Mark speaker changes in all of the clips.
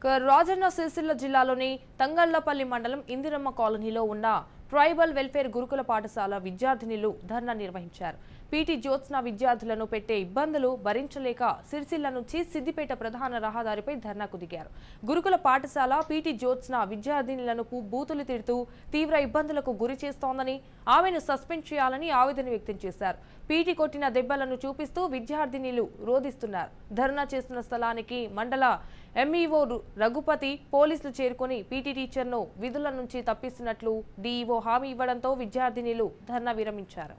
Speaker 1: రాజన్న సిరిసిల్ల జిల్లాలోని తంగళ్లపల్లి మండలం ఇందిరమ్మ కాలనీలో ఉన్న ట్రైబల్ వెల్ఫేర్ గురుకుల పాఠశాల విద్యార్థినులు ధర్నా నిర్వహించారు. పీటీ జ్యోత్స్న విద్యార్థులను పెట్టే ఇబ్బందులు భరించలేక సిరిసిల్ల నుంచి సిద్దిపేట ప్రధాన రహదారిపై ధర్నాకు దిగారు. గురుకుల పాఠశాల పీటీ జ్యోత్స్న విద్యార్థినులను బూతులు తిడుతూ తీవ్ర ఇబ్బందులకు గురి చేస్తోందని, ఆమెను సస్పెండ్ చేయాలని ఆవేదన వ్యక్తం చేశారు. పీటీ కొట్టిన దెబ్బలను చూపిస్తూ విద్యార్థినులు రోధిస్తున్నారు. ధర్నా చేస్తున్న స్థలానికి మండల ఎంఈఓ రఘుపతి పోలీసులు చేరుకొని పీటీ టీచర్ను విధుల నుంచి తప్పిస్తున్నట్లు డీఈఓ హామీ ఇవ్వడంతో విద్యార్థినులు ధర్నా విరమించారు.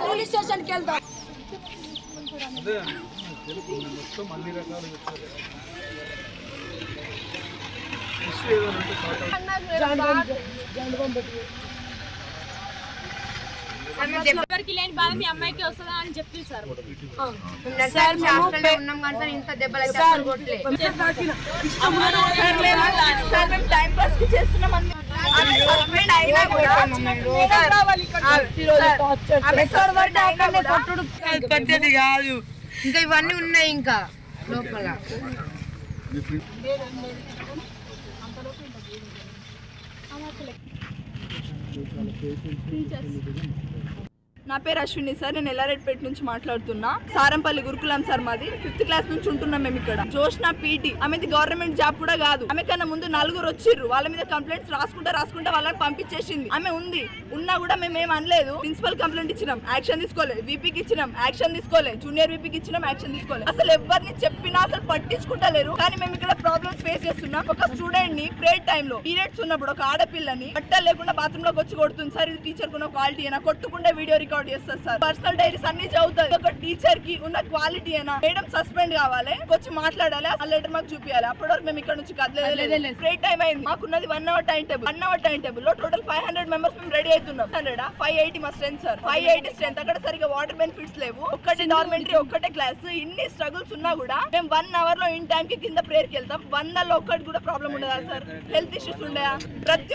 Speaker 2: పోలీస్ స్టేషన్ కి వెళ్తాం.
Speaker 3: అదే మొత్తం అన్ని రకాలు వచ్చారు.
Speaker 2: ఎవరికి లేని బాధ మీ అమ్మాయికి వస్తుందా అని చెప్పి సార్ టైం పాస్ కి చేస్తున్నాం.
Speaker 4: కట్టేది కాదు, ఇంకా ఇవన్నీ ఉన్నాయి ఇంకా లోపల.
Speaker 5: నా పేరు అశ్విని సార్, నేను ఎల్లారెడ్డిపేట నుంచి మాట్లాడుతున్నా. సారంపల్లి గురుకులం సార్ మాది. 5th క్లాస్ నుంచి ఉంటున్నాం మేము ఇక్కడ. జోష్న పీటీ, ఆమెది గవర్నమెంట్ జాబ్ కూడా కాదు. ఆమె కన్నా ముందు 4 వచ్చిర్రు. వాళ్ళ మీద కంప్లైంట్స్ రాసుకుంటా వాళ్ళని పంపించేసింది. ఆమె ఉంది, ఉన్నా కూడా మేము ఏం అనలేదు. ప్రిన్సిపల్ కంప్లైంట్ ఇచ్చినాం, యాక్షన్ తీసుకోలేదు. వీపీకి ఇచ్చినాం, యాక్షన్ తీసుకోలేదు. జూనియర్ వీపీకి ఇచ్చినాం, యాక్షన్ తీసుకోలేదు. అసలు ఎవరిని చెప్పినా అసలు పట్టించుకుంటలేరు. కానీ మేము ఇక్కడ ప్రాబ్లమ్స్ ఫేస్ చేస్తున్నాం. ఒక స్టూడెంట్ ని ప్రేయర్ టైమ్ లో పీరియడ్స్ ఉన్నప్పుడు ఒక ఆడపిల్లని బట్టలు లేకుండా బాత్రూమ్ లోకి వచ్చి కొడుతుంది సార్. ఇది టీచర్ కున్న క్వాలిటీ అయినా, కొట్టుకుంటే వీడియో రికార్డ్ చేస్తారు సార్. పర్సనల్ డైరీస్ అన్ని చదువుతుంది. ఒక టీచర్ కి ఉన్న క్వాలిటీ అయినా మేడం సస్పెండ్ కావాలి, వచ్చి మాట్లాడాలి, ఆ లెటర్ మాకు చూపించాలి. అప్పటి వరకు మేము ఇక్కడ నుంచి కదలేదు. ప్రే టైం అయింది. మాకున్నది 1 hour time table. 1 hour time table లో టోటల్ 500 మెంబర్స్ మేము రెడీ అవుతున్నాం. 580 మా స్ట్రెంత్ సార్. 580 స్ట్రెంత్. అక్కడ సరిగా వాటర్ బెనిఫిట్స్ లేవు. ఒక్కటే డార్మెంటరీ, ఒక్కటే క్లాస్. ఇన్ని స్ట్రగుల్స్ ఉన్నా కూడా మేము 1 hour లో ఇన్ టైం కి కింద ప్రేయర్ కి వెళ్తాం. 100లో ఒక్కటి కూడా ప్రాబ్లం ఉండదా సార్? Health issues ఉండయా? ప్రతి